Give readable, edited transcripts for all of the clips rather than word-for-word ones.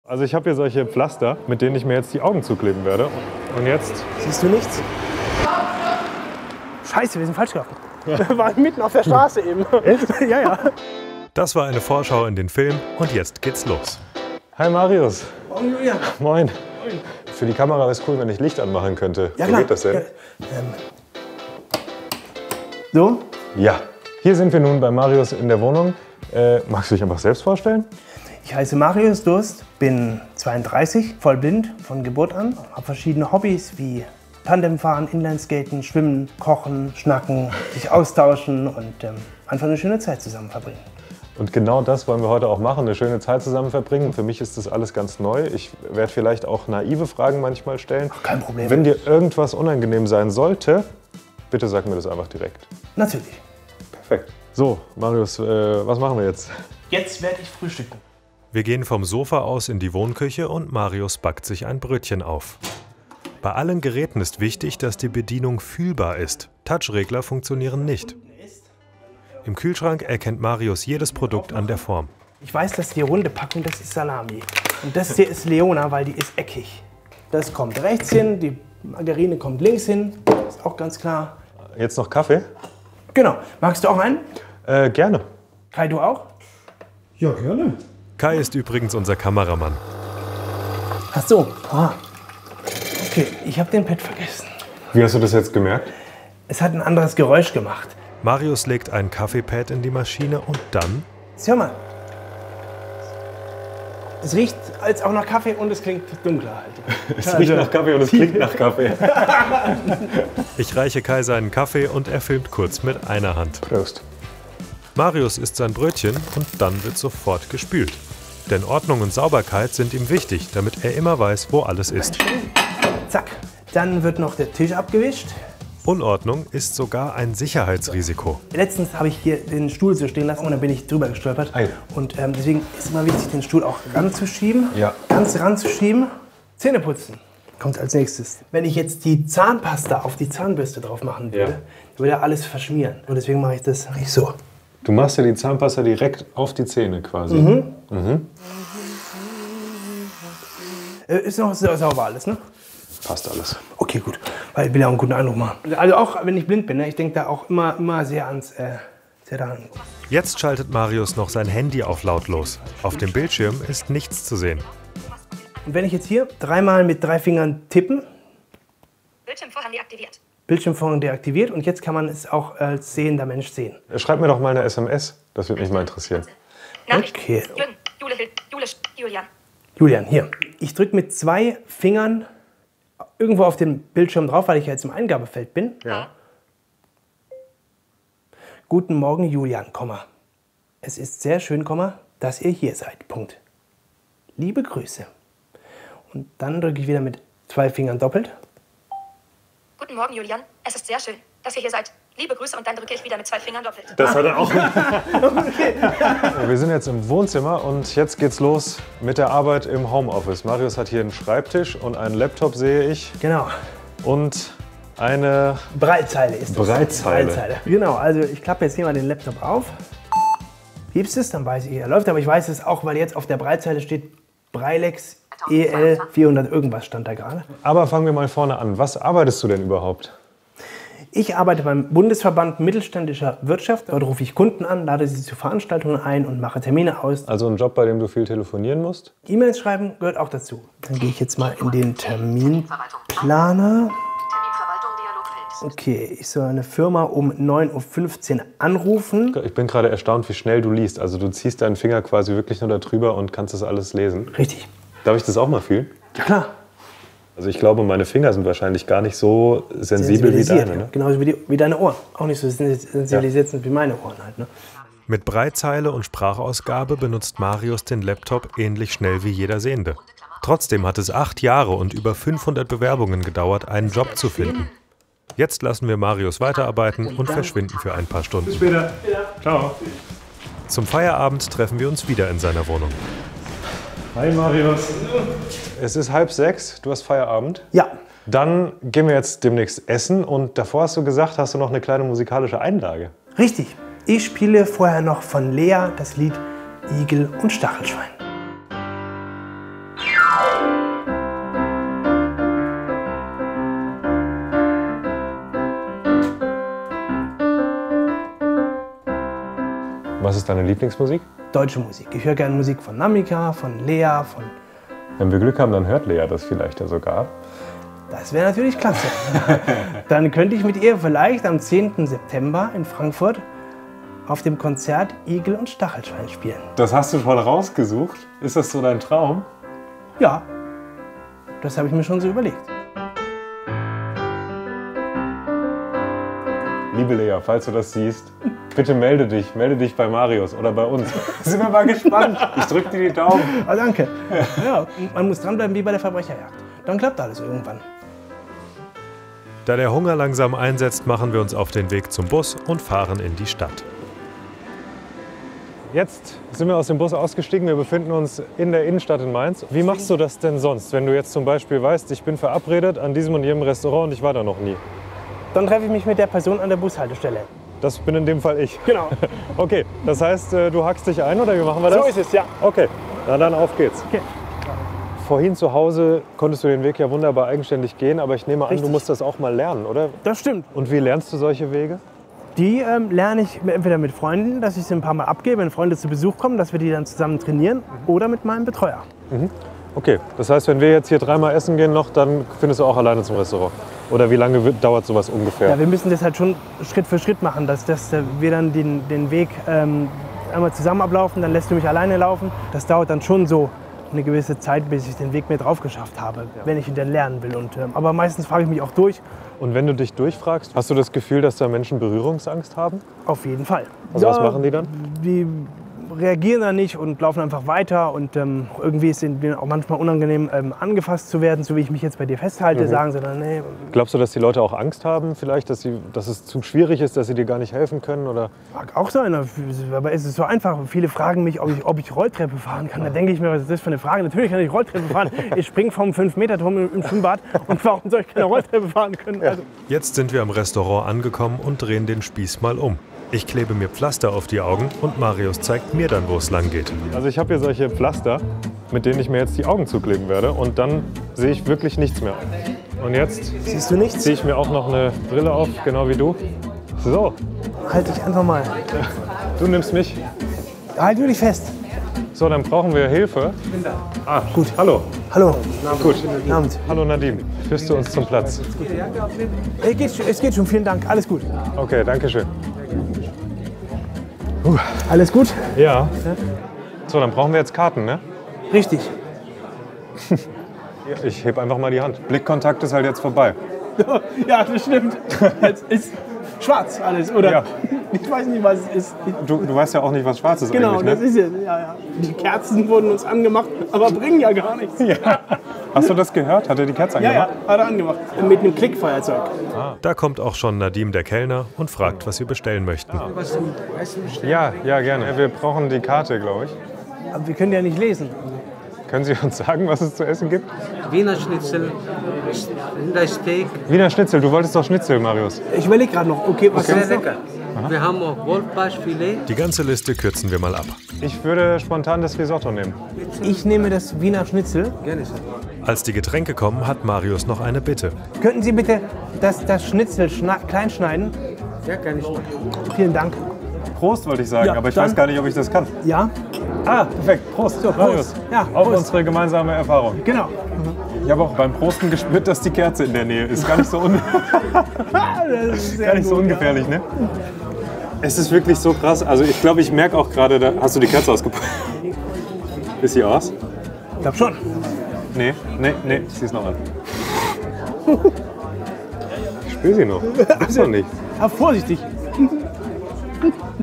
Also ich habe hier solche Pflaster, mit denen ich mir jetzt die Augen zukleben werde. Und jetzt... Siehst du nichts? Scheiße, wir sind falsch gelaufen. Wir waren mitten auf der Straße eben. Echt? Ja, ja. Das war eine Vorschau in den Film und jetzt geht's los. Hi Marius. Moin, Julian. Moin. Für die Kamera wäre es cool, wenn ich Licht anmachen könnte. Ja, Wo klar. geht das denn? Ja, so? Ja. Hier sind wir nun bei Marius in der Wohnung. Magst du dich einfach selbst vorstellen? Ich heiße Marius Durst, bin 32, voll blind von Geburt an. Habe verschiedene Hobbys wie Tandemfahren, Inlineskaten, Schwimmen, Kochen, Schnacken, sich austauschen und einfach eine schöne Zeit zusammen verbringen. Und genau das wollen wir heute auch machen, eine schöne Zeit zusammen verbringen. Für mich ist das alles ganz neu. Ich werde vielleicht auch naive Fragen manchmal stellen. Ach, kein Problem. Wenn dir irgendwas unangenehm sein sollte, bitte sag mir das einfach direkt. Natürlich. Perfekt. So, Marius, was machen wir jetzt? Jetzt werde ich frühstücken. Wir gehen vom Sofa aus in die Wohnküche und Marius backt sich ein Brötchen auf. Bei allen Geräten ist wichtig, dass die Bedienung fühlbar ist. Touchregler funktionieren nicht. Im Kühlschrank erkennt Marius jedes Produkt an der Form. Ich weiß, dass die runde Packung, das ist Salami. Und das hier ist Leona, weil die ist eckig. Das kommt rechts hin, die Margarine kommt links hin. Ist auch ganz klar. Jetzt noch Kaffee? Genau. Magst du auch einen? Gerne. Kai, du auch? Ja, gerne. Kai ist übrigens unser Kameramann. Ach so. Ah. Okay, ich habe den Pad vergessen. Wie hast du das jetzt gemerkt? Es hat ein anderes Geräusch gemacht. Marius legt ein Kaffeepad in die Maschine und dann... Jetzt hör mal. Es riecht als auch nach Kaffee und es klingt dunkler halt. Es riecht nach Kaffee und es klingt nach Kaffee. Ich reiche Kai seinen Kaffee und er filmt kurz mit einer Hand. Prost. Marius isst sein Brötchen und dann wird sofort gespült. Denn Ordnung und Sauberkeit sind ihm wichtig, damit er immer weiß, wo alles ist. Zack. Dann wird noch der Tisch abgewischt. Unordnung ist sogar ein Sicherheitsrisiko. Letztens habe ich hier den Stuhl so stehen lassen und dann bin ich drüber gestolpert. Ei. Und deswegen ist immer wichtig, den Stuhl auch ranzuschieben. Ja. Ganz ranzuschieben. Zähne putzen kommt als nächstes. Wenn ich jetzt die Zahnpasta auf die Zahnbürste drauf machen würde, dann würde alles verschmieren. Und deswegen mache ich das nicht so. Du machst ja die Zahnpasta direkt auf die Zähne quasi. Ist noch sauber alles, ne? Passt alles. Okay, gut. Weil ich will ja auch einen guten Eindruck machen. Also auch wenn ich blind bin, ne? Ich denke da auch immer sehr ans daran. Jetzt schaltet Marius noch sein Handy auf lautlos. Auf dem Bildschirm ist nichts zu sehen. Und wenn ich jetzt hier dreimal mit 3 Fingern tippen, Bildschirmvorhang deaktiviert. Bildschirmvorhang deaktiviert und jetzt kann man es auch als sehender Mensch sehen. Schreib mir doch mal eine SMS. Das würde mich mal interessieren. Nachricht. Okay. Julian. Julian, hier. Ich drücke mit 2 Fingern irgendwo auf den Bildschirm drauf, weil ich ja jetzt im Eingabefeld bin. Ja. Guten Morgen, Julian, Komma. Es ist sehr schön, Komma, dass ihr hier seid. Punkt. Liebe Grüße. Und dann drücke ich wieder mit 2 Fingern doppelt. Guten Morgen, Julian. Es ist sehr schön, dass ihr hier seid. Liebe Grüße und dann drücke ich wieder mit 2 Fingern doppelt. Das hat er auch. Wir sind jetzt im Wohnzimmer und jetzt geht's los mit der Arbeit im Homeoffice. Marius hat hier einen Schreibtisch und einen Laptop, sehe ich. Genau. Und eine Breitzeile ist das. Breitzeile. Genau, also ich klappe jetzt hier mal den Laptop auf. Piepst es, dann weiß ich, er läuft. Aber ich weiß es auch, weil jetzt auf der Breitzeile steht Breilex EL 400 irgendwas stand da gerade. Aber fangen wir mal vorne an. Was arbeitest du denn überhaupt? Ich arbeite beim Bundesverband Mittelständischer Wirtschaft. Dort rufe ich Kunden an, lade sie zu Veranstaltungen ein und mache Termine aus. Also ein Job, bei dem du viel telefonieren musst? E-Mails schreiben gehört auch dazu. Dann gehe ich jetzt mal in den Terminplaner. Okay, ich soll eine Firma um 9:15 Uhr anrufen. Ich bin gerade erstaunt, wie schnell du liest. Also du ziehst deinen Finger quasi wirklich nur da drüber und kannst das alles lesen. Richtig. Darf ich das auch mal fühlen? Ja klar. Also ich glaube, meine Finger sind wahrscheinlich gar nicht so sensibel wie deine. Ne? Genauso wie deine Ohren. Auch nicht so sensibilisiert sind wie meine Ohren halt. Ne? Mit Breitzeile und Sprachausgabe benutzt Marius den Laptop ähnlich schnell wie jeder Sehende. Trotzdem hat es 8 Jahre und über 500 Bewerbungen gedauert, einen Job zu finden. Jetzt lassen wir Marius weiterarbeiten und verschwinden für ein paar Stunden. Bis später. Ciao. Zum Feierabend treffen wir uns wieder in seiner Wohnung. Hi Marius. Es ist 5:30, du hast Feierabend. Ja. Dann gehen wir jetzt demnächst essen und davor hast du gesagt, hast du noch eine kleine musikalische Einlage. Richtig. Ich spiele vorher noch von Lea das Lied Igel und Stachelschwein. ist deine Lieblingsmusik? Deutsche Musik. Ich höre gerne Musik von Namika, von Lea, von... Wenn wir Glück haben, dann hört Lea das vielleicht ja sogar. Das wäre natürlich klasse. Dann könnte ich mit ihr vielleicht am 10. September in Frankfurt auf dem Konzert Igel und Stachelschwein spielen. Das hast du schon rausgesucht? Ist das so dein Traum? Ja, das habe ich mir schon so überlegt. Liebe Lea, falls du das siehst, bitte melde dich bei Marius oder bei uns. Sind wir mal gespannt. Ich drücke dir die Daumen. Ah, danke. Ja, man muss dranbleiben wie bei der Verbrecherjagd. Dann klappt alles irgendwann. Da der Hunger langsam einsetzt, machen wir uns auf den Weg zum Bus und fahren in die Stadt. Jetzt sind wir aus dem Bus ausgestiegen. Wir befinden uns in der Innenstadt in Mainz. Wie machst du das denn sonst, wenn du jetzt zum Beispiel weißt, ich bin verabredet an diesem und jenem Restaurant und ich war da noch nie? Dann treffe ich mich mit der Person an der Bushaltestelle. Das bin in dem Fall ich. Genau. Okay, das heißt, du hackst dich ein oder wie machen wir das? So ist es, ja. Okay, na dann auf geht's. Okay. Vorhin zu Hause konntest du den Weg ja wunderbar eigenständig gehen, aber ich nehme an, Richtig. du musst das auch mal lernen, oder? Das stimmt. Und wie lernst du solche Wege? Die lerne ich entweder mit Freunden, dass ich sie ein paar Mal abgebe, wenn Freunde zu Besuch kommen, dass wir die dann zusammen trainieren, oder mit meinem Betreuer. Okay, das heißt, wenn wir jetzt hier dreimal essen gehen noch, dann findest du auch alleine zum Restaurant. Oder wie lange dauert sowas ungefähr? Ja, wir müssen das halt schon Schritt für Schritt machen, dass wir dann den Weg einmal zusammen ablaufen, dann lässt du mich alleine laufen. Das dauert dann schon so eine gewisse Zeit, bis ich den Weg mir drauf geschafft habe, wenn ich ihn dann lernen will. Aber meistens frage ich mich auch durch. Und wenn du dich durchfragst, hast du das Gefühl, dass da Menschen Berührungsangst haben? Auf jeden Fall. Also was machen die dann? Die reagieren da nicht und laufen einfach weiter. Und irgendwie ist es ihnen auch manchmal unangenehm, angefasst zu werden, so wie ich mich jetzt bei dir festhalte. Sagen sie dann, nee. Glaubst du, dass die Leute auch Angst haben vielleicht, dass es zu schwierig ist, dass sie dir gar nicht helfen können? Oder? Mag auch sein, aber es ist so einfach. Viele fragen mich, ob ich Rolltreppe fahren kann. Da denke ich mir, was ist das für eine Frage? Natürlich kann ich Rolltreppe fahren. Ich springe vom 5-Meter-Turm im Schwimmbad und warum soll ich keine Rolltreppe fahren können? Also, Jetzt sind wir am Restaurant angekommen und drehen den Spieß mal um. Ich klebe mir Pflaster auf die Augen und Marius zeigt mir dann, wo es lang geht. Also ich habe hier solche Pflaster, mit denen ich mir jetzt die Augen zukleben werde und dann sehe ich wirklich nichts mehr. Und jetzt siehst du nichts? ziehe ich mir auch noch eine Brille auf, genau wie du. So, Halt dich einfach mal. du nimmst mich. Halt dich fest. So, dann brauchen wir Hilfe. Ah, Gut. Hallo. Hallo. Gut. Guten Abend. Hallo Nadim. Führst du uns zum Platz? Es geht schon, vielen Dank. Alles gut. Okay, danke schön. Alles gut? Ja. So, dann brauchen wir jetzt Karten, ne? Richtig. Ich heb einfach mal die Hand. Blickkontakt ist halt jetzt vorbei. Ja, das stimmt. Jetzt ist schwarz alles, oder? Ja. Ich weiß nicht, was es ist. Du weißt ja auch nicht, was schwarz ist Genau, eigentlich, das ne? ist es. Ja, ja. Die Kerzen wurden uns angemacht, aber bringen ja gar nichts. Ja, Hast du das gehört? Hat er die Kerze ja, angemacht? hat er angemacht. Mit einem Klickfeuerzeug. Da kommt auch schon Nadim, der Kellner, und fragt, was wir bestellen möchten. Ja, gerne. Wir brauchen die Karte, glaube ich. Aber wir können ja nicht lesen. Können Sie uns sagen, was es zu essen gibt? Wiener Schnitzel, Rindersteak, Wiener Schnitzel. Du wolltest doch Schnitzel, Marius. Ich überlege gerade noch, okay, was sehr sonst noch? lecker. Wir haben auch Wolfsbarschfilet. Die ganze Liste kürzen wir mal ab. Ich würde spontan das Risotto nehmen. Ich nehme das Wiener Schnitzel. Gerne sehr. Als die Getränke kommen, hat Marius noch eine Bitte. Könnten Sie bitte das Schnitzel klein schneiden? Ja, kann ich machen. Vielen Dank. Prost, wollte ich sagen, Ja, aber ich dann- weiß gar nicht, ob ich das kann. Ja, Ah, perfekt. Prost, So, Prost. Marius. Ja, Auf Prost. unsere gemeinsame Erfahrung. genau. Ich habe auch beim Prosten gespürt, dass die Kerze in der Nähe ist. Gar nicht so, Das ist sehr gar nicht so gut, ungefährlich, ne? Es ist wirklich so krass. Also ich glaube, ich merke auch gerade, da hast du die Kerze ausgepackt. Ist sie aus? Ja. Ich glaube schon. Nee, ich zieh's noch an. Ich spüre sie noch. Gibt's noch nicht. Aber vorsichtig.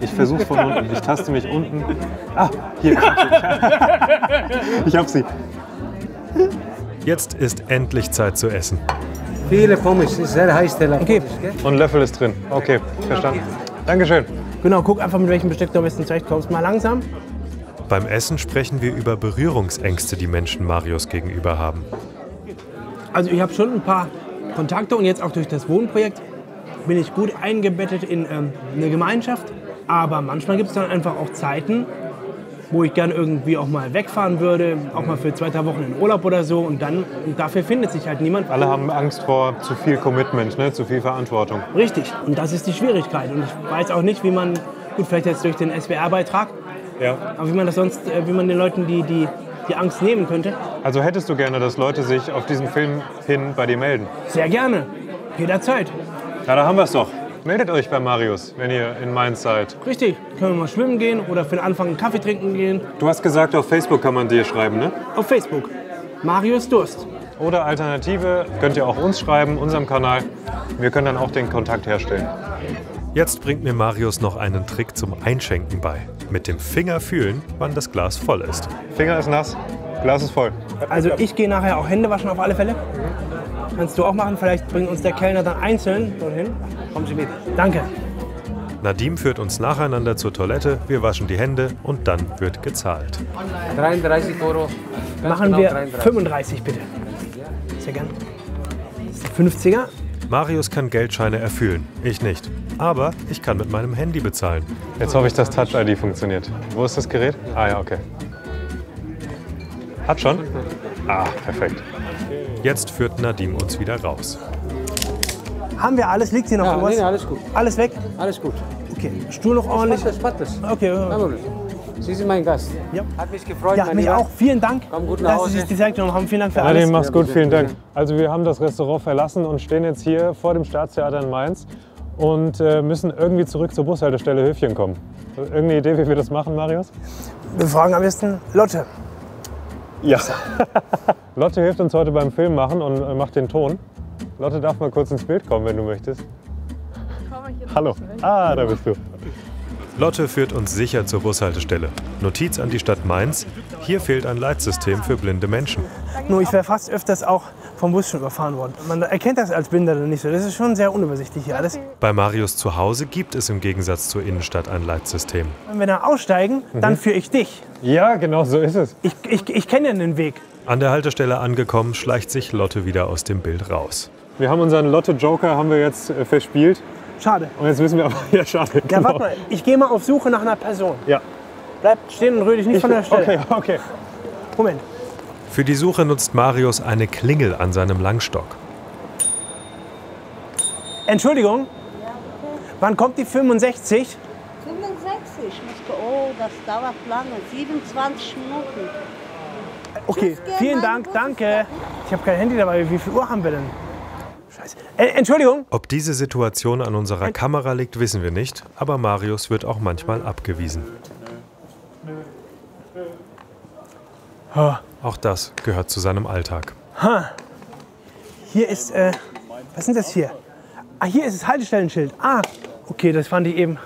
Ich versuch's von unten. Ich taste mich unten. Ah, hier. Ich hab sie. Jetzt ist endlich Zeit zu essen. Viele Pommes, ist sehr heiß der Okay. Pommes, gell? Und Löffel ist drin. Okay, verstanden. Dankeschön. Genau, guck einfach, mit welchem Besteck du am besten zurechtkommst. Mal langsam. Beim Essen sprechen wir über Berührungsängste, die Menschen Marius gegenüber haben. Also ich habe schon ein paar Kontakte und jetzt auch durch das Wohnprojekt bin ich gut eingebettet in eine Gemeinschaft. Aber manchmal gibt es dann einfach auch Zeiten, wo ich gerne irgendwie auch mal wegfahren würde, auch mal für 2-3 Wochen in Urlaub oder so. Und dafür findet sich halt niemand. Alle haben Angst vor zu viel Commitment, ne? Zu viel Verantwortung. Richtig. Und das ist die Schwierigkeit. Und ich weiß auch nicht, wie man Gut, vielleicht jetzt durch den SWR-Beitrag. Ja. Aber wie man das sonst, wie man den Leuten die Angst nehmen könnte. Also hättest du gerne, dass Leute sich auf diesen Film hin bei dir melden? Sehr gerne. Jederzeit. Ja, da haben wir es doch. Meldet euch bei Marius, wenn ihr in Mainz seid. Richtig. Können wir mal schwimmen gehen oder für den Anfang einen Kaffee trinken gehen. Du hast gesagt, auf Facebook kann man dir schreiben, ne? Auf Facebook. Marius Durst. Oder Alternative könnt ihr auch uns schreiben, unserem Kanal. Wir können dann auch den Kontakt herstellen. Jetzt bringt mir Marius noch einen Trick zum Einschenken bei. Mit dem Finger fühlen, wann das Glas voll ist. Finger ist nass, Glas ist voll. Also ich gehe nachher auch Hände waschen auf alle Fälle. Kannst du auch machen. Vielleicht bringt uns der Kellner dann einzeln dorthin. Kommen Sie mit. Danke. Nadim führt uns nacheinander zur Toilette, wir waschen die Hände und dann wird gezahlt. 33 €. Ganz Machen genau wir 33. 35 bitte. Sehr gern. Das ist der 50er. Marius kann Geldscheine erfüllen, ich nicht. Aber ich kann mit meinem Handy bezahlen. Jetzt hoffe ich, dass Touch-ID funktioniert. Wo ist das Gerät? Ah ja, okay. Hat schon? Ah, perfekt. Jetzt führt Nadim uns wieder raus. Haben wir alles? Liegt hier noch Ja, irgendwas? nee, alles gut. Alles weg? Alles gut. Okay. Stuhl noch ordentlich? Das passt, das. Okay. Kein Problem. Sie sind mein Gast. Ja. Hat mich gefreut, Ja, mein mich Lieber. auch. Vielen Dank, Komm gut nach dass Sie Hause. sich die Zeit genommen haben. Vielen Dank für Nadim, alles. mach's gut, vielen Dank. Also wir haben das Restaurant verlassen und stehen jetzt hier vor dem Staatstheater in Mainz und müssen irgendwie zurück zur Bushaltestelle Höfchen kommen. Irgendeine Idee, wie wir das machen, Marius? Wir fragen am besten Lotte. Ja. Lotte hilft uns heute beim Film machen und macht den Ton. Lotte darf mal kurz ins Bild kommen, wenn du möchtest. Hallo. Ah, da bist du. Lotte führt uns sicher zur Bushaltestelle. Notiz an die Stadt Mainz: Hier fehlt ein Leitsystem für blinde Menschen. Nur ich wäre fast öfters auch vom Bus schon überfahren worden. Man erkennt das als Behinderter nicht so. Das ist schon sehr unübersichtlich hier alles. Bei Marius zu Hause gibt es im Gegensatz zur Innenstadt ein Leitsystem. Wenn wir da aussteigen, dann führe ich dich. Ja, genau so ist es. Ich kenne ja den Weg. An der Haltestelle angekommen, schleicht sich Lotte wieder aus dem Bild raus. Wir haben unseren Lotte-Joker haben wir jetzt verspielt. Schade. Und jetzt müssen wir aber... Ja, schade. Ja, genau. warte mal. Ich gehe mal auf Suche nach einer Person. Ja. Bleib stehen und rühr dich nicht von der Stelle. Okay, okay. Moment. Für die Suche nutzt Marius eine Klingel an seinem Langstock. Entschuldigung. Wann kommt die 65? 65. Oh, das dauert lange. 27 Minuten. Okay, Tschüss, vielen mein Dank, Bus ist danke. fertig. Ich habe kein Handy dabei. Wie viel Uhr haben wir denn? Scheiße. Entschuldigung. Ob diese Situation an unserer Kamera liegt, wissen wir nicht, aber Marius wird auch manchmal abgewiesen. Auch das gehört zu seinem Alltag. Hier ist, was ist denn das hier? Ah, hier ist das Haltestellenschild. Ah, okay, das fand ich eben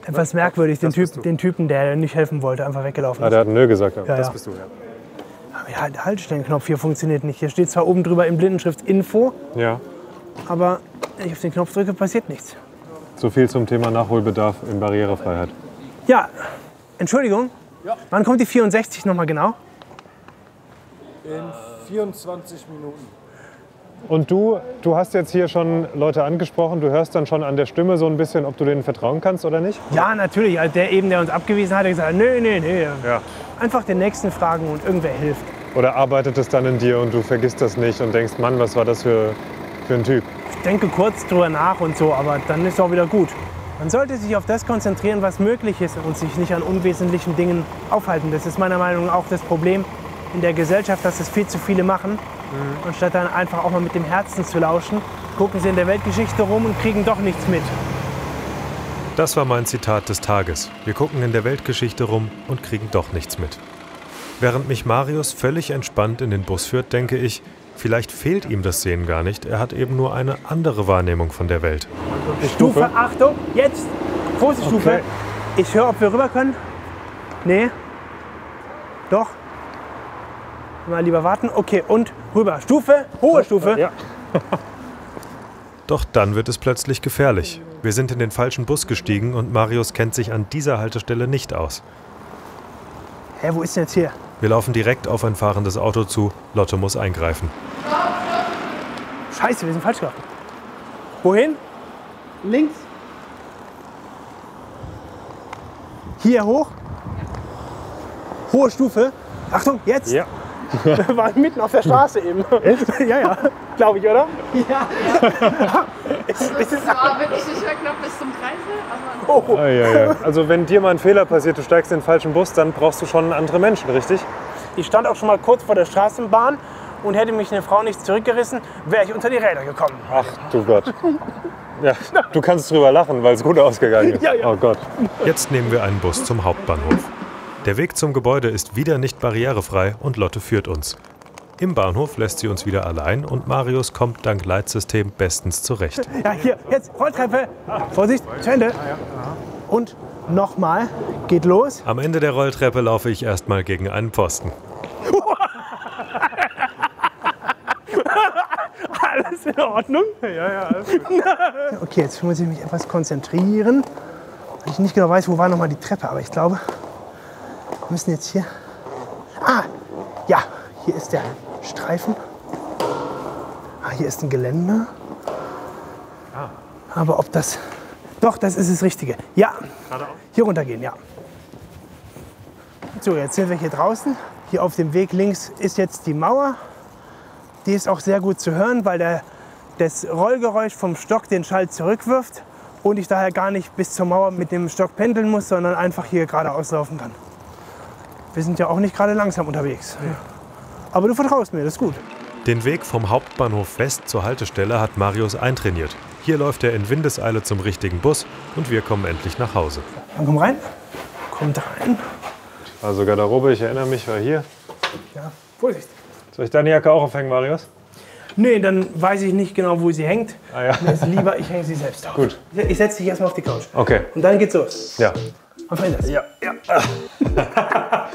etwas merkwürdig. Den Typen, der nicht helfen wollte, einfach weggelaufen Ah, ist. der hat Nö gesagt. Aber Ja, das ja. bist du, ja. Aber ja, der Haltestellenknopf hier funktioniert nicht. Hier steht zwar oben drüber in Blindenschrift Info, Ja. aber wenn ich auf den Knopf drücke, passiert nichts. So viel zum Thema Nachholbedarf in Barrierefreiheit. Ja, Entschuldigung. Wann kommt die 64 nochmal genau? In 24 Minuten. Und du hast jetzt hier schon Leute angesprochen. Du hörst dann schon an der Stimme so ein bisschen, ob du denen vertrauen kannst oder nicht? Ja, natürlich. Also der uns abgewiesen hat, hat gesagt, nö. Ja. Einfach den Nächsten fragen und irgendwer hilft. Oder arbeitet es dann in dir und du vergisst das nicht und denkst, Mann, was war das für ein Typ? Ich denke kurz drüber nach und so, aber dann ist es auch wieder gut. Man sollte sich auf das konzentrieren, was möglich ist und sich nicht an unwesentlichen Dingen aufhalten. Das ist meiner Meinung nach auch das Problem in der Gesellschaft, dass das viel zu viele machen. Anstatt dann einfach auch mal mit dem Herzen zu lauschen, gucken sie in der Weltgeschichte rum und kriegen doch nichts mit. Das war mein Zitat des Tages. Wir gucken in der Weltgeschichte rum und kriegen doch nichts mit. Während mich Marius völlig entspannt in den Bus führt, denke ich, vielleicht fehlt ihm das Sehen gar nicht. Er hat eben nur eine andere Wahrnehmung von der Welt. Stufe, Achtung, jetzt! Große Stufe. Okay. Ich höre, ob wir rüber können. Nee. Doch. Mal lieber warten. Okay, und rüber. Stufe, hohe Stufe. Ja. Doch dann wird es plötzlich gefährlich. Wir sind in den falschen Bus gestiegen und Marius kennt sich an dieser Haltestelle nicht aus. Hä, wo ist denn jetzt hier? Wir laufen direkt auf ein fahrendes Auto zu. Lotte muss eingreifen. Scheiße, wir sind falsch gelaufen. Wohin? Links. Hier hoch. Hohe Stufe. Achtung, jetzt. Ja. Wir waren mitten auf der Straße eben. Echt? Ja, glaube ich, oder? Ja. Es war wirklich nicht mehr knapp bis zum Kreisel. Aber Ja. Also wenn dir mal ein Fehler passiert, du steigst in den falschen Bus, dann brauchst du schon andere Menschen, richtig? Ich stand auch schon mal kurz vor der Straßenbahn und hätte mich eine Frau nicht zurückgerissen, wäre ich unter die Räder gekommen. Ach du Gott. Ja, du kannst drüber lachen, weil es gut ausgegangen ist. Ja. Oh Gott. Jetzt nehmen wir einen Bus zum Hauptbahnhof. Der Weg zum Gebäude ist wieder nicht barrierefrei und Lotte führt uns. Im Bahnhof lässt sie uns wieder allein und Marius kommt dank Leitsystem bestens zurecht. Ja, hier, jetzt Rolltreppe. Vorsicht, zu Ende. Und nochmal, geht los. Am Ende der Rolltreppe laufe ich erstmal gegen einen Pfosten. Alles in Ordnung? Ja, alles gut. Okay, jetzt muss ich mich etwas konzentrieren, weil ich nicht genau weiß, wo war nochmal die Treppe, aber ich glaube, wir müssen jetzt hier... Ja, hier ist der Streifen. Hier ist ein Geländer. Aber ob das... Doch, das ist das Richtige. Ja, hier runtergehen, ja. So, jetzt sind wir hier draußen. Hier auf dem Weg links ist jetzt die Mauer. Die ist auch sehr gut zu hören, weil das Rollgeräusch vom Stock den Schall zurückwirft und ich daher gar nicht bis zur Mauer mit dem Stock pendeln muss, sondern einfach hier geradeaus laufen kann. Wir sind ja auch nicht gerade langsam unterwegs. Aber du vertraust mir, das ist gut. Den Weg vom Hauptbahnhof West zur Haltestelle hat Marius eintrainiert. Hier läuft er in Windeseile zum richtigen Bus und wir kommen endlich nach Hause. Dann komm rein. Kommt rein. Also Garderobe, ich erinnere mich, war hier. Ja, Vorsicht. Soll ich deine Jacke auch aufhängen, Marius? Nee, dann weiß ich nicht genau, wo sie hängt. Ja. Mir ist lieber, ich hänge sie selbst auf. Gut. Ich setze dich erstmal auf die Couch. Okay. Und dann geht's los. Ja. Auf Einsatz. Ja.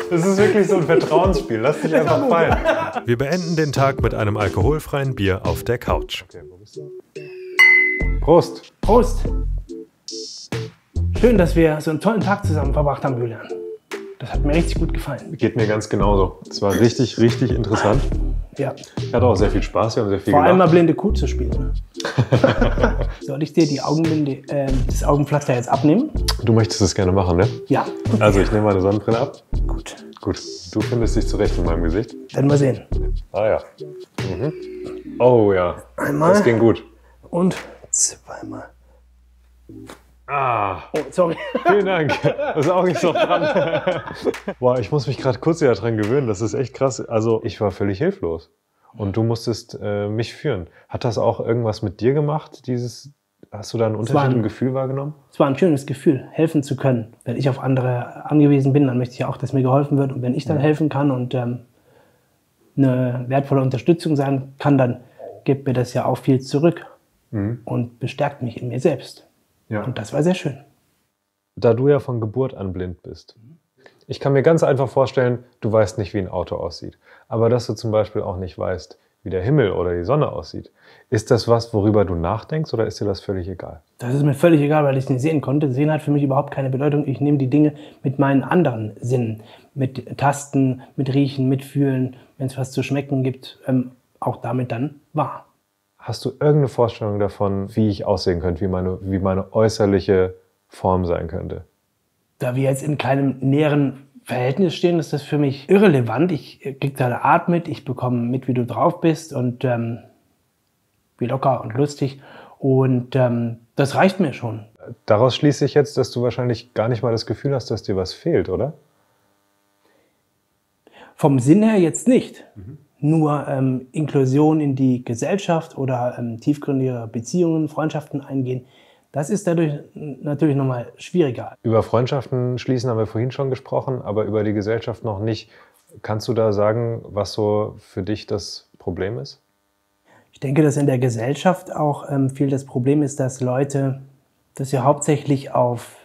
Das ist wirklich so ein Vertrauensspiel. Lass dich einfach fallen. Wir beenden den Tag mit einem alkoholfreien Bier auf der Couch. Okay, wo bist du? Prost. Prost. Schön, dass wir so einen tollen Tag zusammen verbracht haben, Julian. Das hat mir richtig gut gefallen. Geht mir ganz genauso. Es war richtig interessant. Ja. Ich hatte auch sehr viel Spaß, wir haben sehr viel Vor allem mal gelacht. blinde Kuh zu spielen. Soll ich dir die Augenbinde, das Augenpflaster jetzt abnehmen? Du möchtest es gerne machen, ne? Ja. Also ich nehme meine Sonnenbrille ab. Gut. Gut. Du findest dich zurecht in meinem Gesicht. Werden wir sehen. Ah ja. Oh ja. Einmal. Das ging gut. Und zweimal. Ah. Oh, sorry. Vielen Dank. Das Auge ist noch dran. Boah, ich muss mich gerade kurz wieder dran gewöhnen. Das ist echt krass. Also ich war völlig hilflos. Und du musstest mich führen. Hat das auch irgendwas mit dir gemacht? Hast du da einen Unterschied im Gefühl wahrgenommen? Es war ein schönes Gefühl, helfen zu können. Wenn ich auf andere angewiesen bin, dann möchte ich auch, dass mir geholfen wird. Und wenn ich dann helfen kann und eine wertvolle Unterstützung sein kann, dann gibt mir das ja auch viel zurück und bestärkt mich in mir selbst. Ja. Und das war sehr schön. Da du ja von Geburt an blind bist. Ich kann mir ganz einfach vorstellen, du weißt nicht, wie ein Auto aussieht. Aber dass du zum Beispiel auch nicht weißt, wie der Himmel oder die Sonne aussieht. Ist das was, worüber du nachdenkst oder ist dir das völlig egal? Das ist mir völlig egal, weil ich es nicht sehen konnte. Sehen hat für mich überhaupt keine Bedeutung. Ich nehme die Dinge mit meinen anderen Sinnen. Mit Tasten, mit Riechen, mit Fühlen. Wenn es was zu schmecken gibt, auch damit dann wahr. Hast du irgendeine Vorstellung davon, wie ich aussehen könnte, wie meine äußerliche Form sein könnte? Da wir jetzt in keinem näheren Verhältnis stehen, ist das für mich irrelevant. Ich kriege deine Art mit, ich bekomme mit, wie du drauf bist und wie locker und lustig. Und das reicht mir schon. Daraus schließe ich jetzt, dass du wahrscheinlich gar nicht mal das Gefühl hast, dass dir was fehlt, oder? Vom Sinn her jetzt nicht. Nur Inklusion in die Gesellschaft oder tiefgründige Beziehungen, Freundschaften eingehen, das ist dadurch natürlich nochmal schwieriger. Über Freundschaften schließen haben wir vorhin schon gesprochen, aber über die Gesellschaft noch nicht. Kannst du da sagen, was so für dich das Problem ist? Ich denke, dass in der Gesellschaft auch viel das Problem ist, dass Leute, dass sie hauptsächlich auf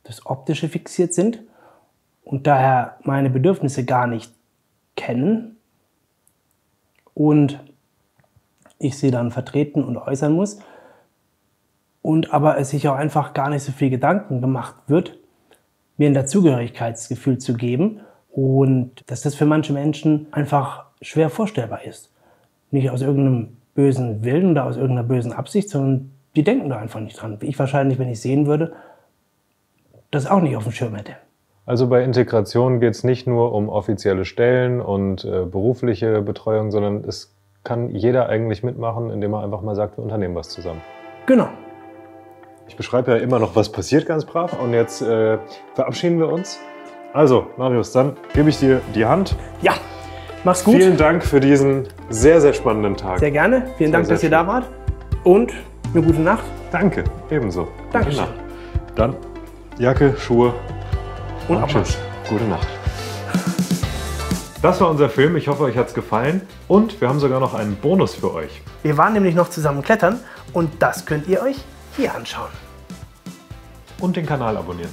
das Optische fixiert sind und daher meine Bedürfnisse gar nicht kennen und ich sie dann vertreten und äußern muss. Und aber es sich auch einfach gar nicht so viel Gedanken gemacht wird, mir ein Dazugehörigkeitsgefühl zu geben und dass das für manche Menschen einfach schwer vorstellbar ist. Nicht aus irgendeinem bösen Willen oder aus irgendeiner bösen Absicht, sondern die denken da einfach nicht dran. Ich wahrscheinlich, wenn ich sehen würde, das auch nicht auf dem Schirm hätte. Also bei Integration geht es nicht nur um offizielle Stellen und berufliche Betreuung, sondern es kann jeder eigentlich mitmachen, indem er einfach mal sagt, wir unternehmen was zusammen. Genau. Ich beschreibe ja immer noch, was passiert, ganz brav. Und jetzt verabschieden wir uns. Also, Marius, dann gebe ich dir die Hand. Ja, mach's gut. Vielen Dank für diesen sehr, sehr spannenden Tag. Sehr gerne. Vielen Dank, sehr dass ihr da wart. Und eine gute Nacht. Danke, ebenso. Dankeschön. Gute Nacht. Dann Jacke, Schuhe Und tschüss. Gute Nacht. Das war unser Film. Ich hoffe, euch hat es gefallen. Und wir haben sogar noch einen Bonus für euch. Wir waren nämlich noch zusammen klettern und das könnt ihr euch hier anschauen. Und den Kanal abonnieren.